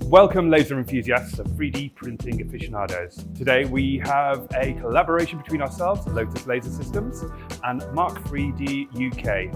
Welcome laser enthusiasts and 3D printing aficionados. Today we have a collaboration between ourselves, Lotus Laser Systems, and Mark3D UK.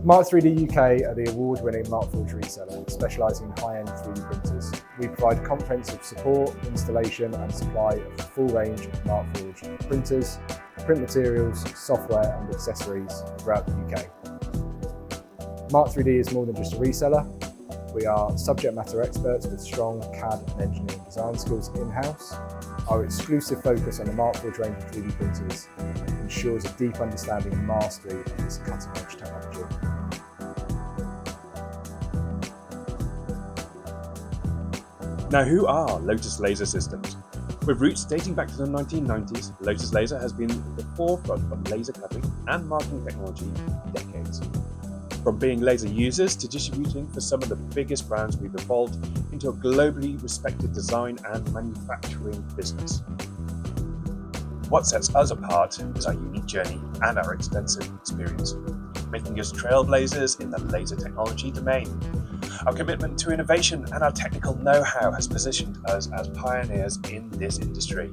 Mark3D UK are the award-winning Markforged reseller, specialising in high-end 3D printers. We provide comprehensive support, installation and supply of the full range of Markforged printers, print materials, software and accessories throughout the UK. Mark3D is more than just a reseller. We are subject matter experts with strong CAD and engineering design skills in-house. Our exclusive focus on the Markforged range of 3D printers ensures a deep understanding and mastery of this cutting-edge technology. Now, who are Lotus Laser Systems? With roots dating back to the 1990s, Lotus Laser has been at the forefront of laser cutting and marking technology for decades. From being laser users to distributing for some of the biggest brands, we've evolved into a globally respected design and manufacturing business. What sets us apart is our unique journey and our extensive experience, making us trailblazers in the laser technology domain. Our commitment to innovation and our technical know-how has positioned us as pioneers in this industry.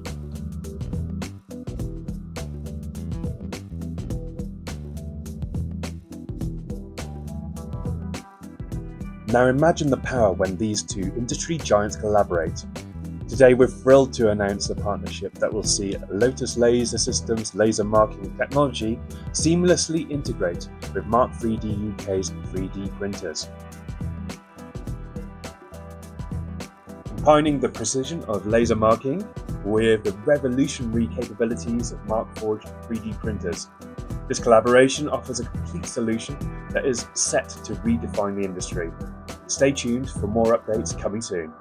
Now imagine the power when these two industry giants collaborate. Today we're thrilled to announce a partnership that will see Lotus Laser Systems laser marking technology seamlessly integrate with Mark3D UK's 3D printers. Combining the precision of laser marking with the revolutionary capabilities of Markforged 3D printers. This collaboration offers a complete solution that is set to redefine the industry. Stay tuned for more updates coming soon.